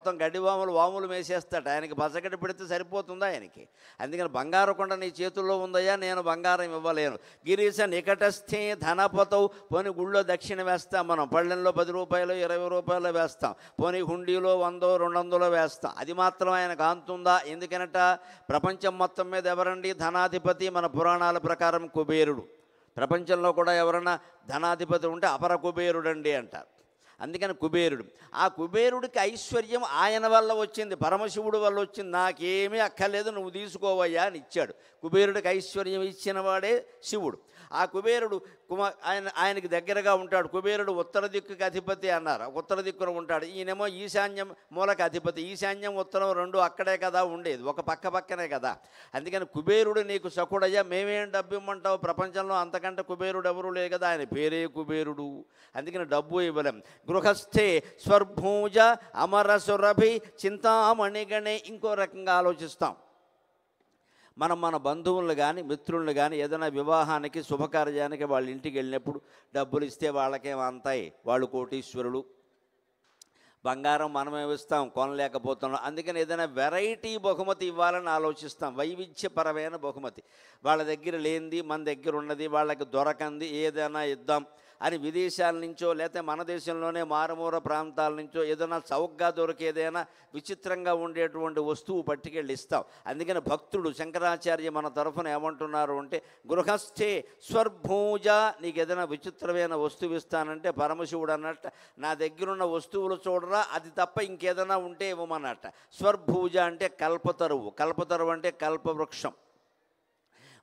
మొత్తం గడ్డి వాములు వేసేస్తాడు. ఆయనకి పచ్చగడ్డి పెడితే సరిపోతుందా ఆయనకి? అందుకని బంగారు కొండ నీ చేతుల్లో ఉందయ్యా, నేను బంగారం ఇవ్వలేను. గిరీశ నికటస్థే ధనపతవు, పోనీ గుళ్ళో దక్షిణ వేస్తాం మనం, పళ్ళెంలో 10 రూపాయలు 20 రూపాయలు వేస్తాం, పోనీ హుండీలో 100 200 వేస్తాం. అది మాత్రం ఆయనకు అంతుందా? ఎందుకనట ప్రపంచం మొత్తం మీద ఎవరండి ధనాధిపతి? మన పురాణాల ప్రకారం కుబేరుడు. ప్రపంచంలో కూడా ఎవరన్నా ధనాధిపతి ఉంటే అపర కుబేరుడండి అంటారు. అందుకని కుబేరుడు. ఆ కుబేరుడికి ఐశ్వర్యం ఆయన వల్ల వచ్చింది, పరమశివుడు వల్ల వచ్చింది. నాకేమీ అక్కర్లేదు, నువ్వు తీసుకోవయ్యా అని ఇచ్చాడు. కుబేరుడికి ఐశ్వర్యం ఇచ్చిన వాడే శివుడు. ఆ కుబేరుడు ఆయనకి దగ్గరగా ఉంటాడు. కుబేరుడు ఉత్తర దిక్కుకి అధిపతి అన్నారు, ఉత్తర దిక్కున ఉంటాడు. ఈయనేమో ఈశాన్యం మూలకి అధిపతి. ఈశాన్యం ఉత్తరం రెండు అక్కడే కదా ఉండేది, ఒక పక్కనే కదా. అందుకని కుబేరుడు నీకు సకుడయ్యా, మేమేం డబ్బు ఇమ్మంటావు, ప్రపంచంలో అంతకంటే కుబేరుడు ఎవరు లేదు కదా, ఆయన పేరే కుబేరుడు. అందుకని డబ్బు ఇవ్వలేం. గృహస్థే స్వర్భూజ అమరసురభి చింతామణిగణే. ఇంకో రకంగా ఆలోచిస్తాం మన బంధువులను కానీ మిత్రులను కానీ ఏదైనా వివాహానికి శుభకార్యానికి వాళ్ళ ఇంటికి వెళ్ళినప్పుడు డబ్బులు ఇస్తే వాళ్ళకేమంతాయి, వాళ్ళు కోటీశ్వరులు. బంగారం మనమే ఇస్తాం, కొనలేకపోతున్నాం. అందుకని ఏదైనా వెరైటీ బహుమతి ఇవ్వాలని ఆలోచిస్తాం, వైవిధ్యపరమైన బహుమతి. వాళ్ళ దగ్గర లేనిది మన దగ్గర ఉన్నది, వాళ్ళకి దొరకంది ఏదైనా ఇద్దాం అని విదేశాల నుంచో లేకపోతే మన దేశంలోనే మారుమూల ప్రాంతాల నుంచో ఏదైనా చౌకగా దొరికేదైనా విచిత్రంగా ఉండేటువంటి వస్తువు పట్టుకెళ్ళి ఇస్తాం. అందుకని భక్తుడు శంకరాచార్య మన తరఫున ఏమంటున్నారు అంటే, గృహస్థే స్వర్భూజ, నీకు ఏదైనా విచిత్రమైన వస్తువు ఇస్తానంటే పరమశివుడు అన్నట్ట నా దగ్గరున్న వస్తువులు చూడరా, అది తప్ప ఇంకేదైనా ఉంటే ఇవ్వమన్నట్ట. స్వర్భూజ అంటే కల్పతరువు. కల్పతరువు అంటే కల్పవృక్షం.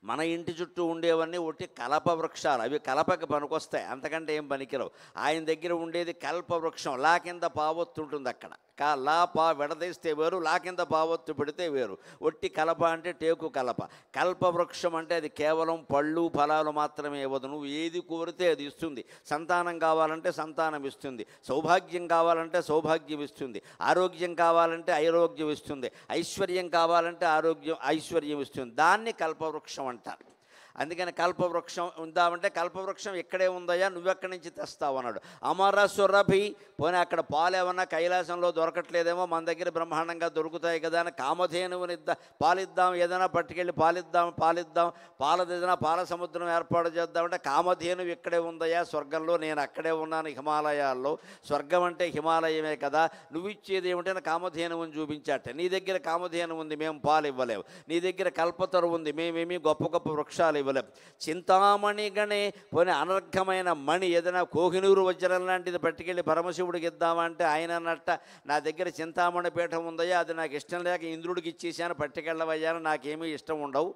మన ఇంటి చుట్టూ ఉండేవన్నీ ఒట్టి కలప వృక్షాలు, అవి కలపకి పనికొస్తాయి, అంతకంటే ఏం పనికిరావు. ఆయన దగ్గర ఉండేది కల్పవృక్షం. లా కింద పావొత్తు ఉంటుంది అక్కడ. లా పా విడదీస్తే వేరు, లా కింద పావొత్తు పెడితే వేరు. ఒట్టి కలప అంటే టేకు కలప. కల్పవృక్షం అంటే అది కేవలం పళ్ళు ఫలాలు మాత్రమే ఇవ్వదు, నువ్వు ఏది కోరితే అది ఇస్తుంది. సంతానం కావాలంటే సంతానం ఇస్తుంది, సౌభాగ్యం కావాలంటే సౌభాగ్యం ఇస్తుంది, ఆరోగ్యం కావాలంటే ఆరోగ్యం ఇస్తుంది, ఐశ్వర్యం కావాలంటే ఐశ్వర్యం ఇస్తుంది. దాన్ని కల్పవృక్షం అంటారు. అందుకని కల్పవృక్షం ఉందామంటే కల్పవృక్షం ఇక్కడే ఉందయ్యా, నువ్వెక్కడి నుంచి తెస్తావు అన్నాడు. అమర సురభి, పోనీ అక్కడ పాలు ఏమన్నా కైలాసంలో దొరకట్లేదేమో, మన దగ్గర బ్రహ్మాండంగా దొరుకుతాయి కదా అని కామధేనువుని పాలిద్దాం, ఏదైనా పట్టుకెళ్ళి పాలిద్దాం ఏదైనా పాల సముద్రం ఏర్పాటు చేద్దామంటే కామధేనువు ఇక్కడే ఉందయ్యా స్వర్గంలో, నేను అక్కడే ఉన్నాను హిమాలయాల్లో. స్వర్గం అంటే హిమాలయమే కదా, నువ్వు ఇచ్చేది ఏమిటని కామధేనువుని చూపించాట. నీ దగ్గర కామధేను ఉంది, మేము పాలు ఇవ్వలేము. నీ దగ్గర కల్పతరు ఉంది, మేమేమి గొప్ప గొప్ప వృక్షాలు ఇవ్వలేము. చింతామణి గణే, పోనీ అనర్ఘమైన మణి ఏదైనా కోహినూరు వజ్రం లాంటిది పట్టుకెళ్ళి పరమశివుడికి ఇద్దామంటే ఆయన అన్నట్ట నా దగ్గర చింతామణి పీఠం ఉందయ్యా, అది నాకు ఇష్టం లేక ఇంద్రుడికి ఇచ్చేసాను, పట్టుకెళ్ళవయ్యాను, నాకేమీ ఇష్టం ఉండవు.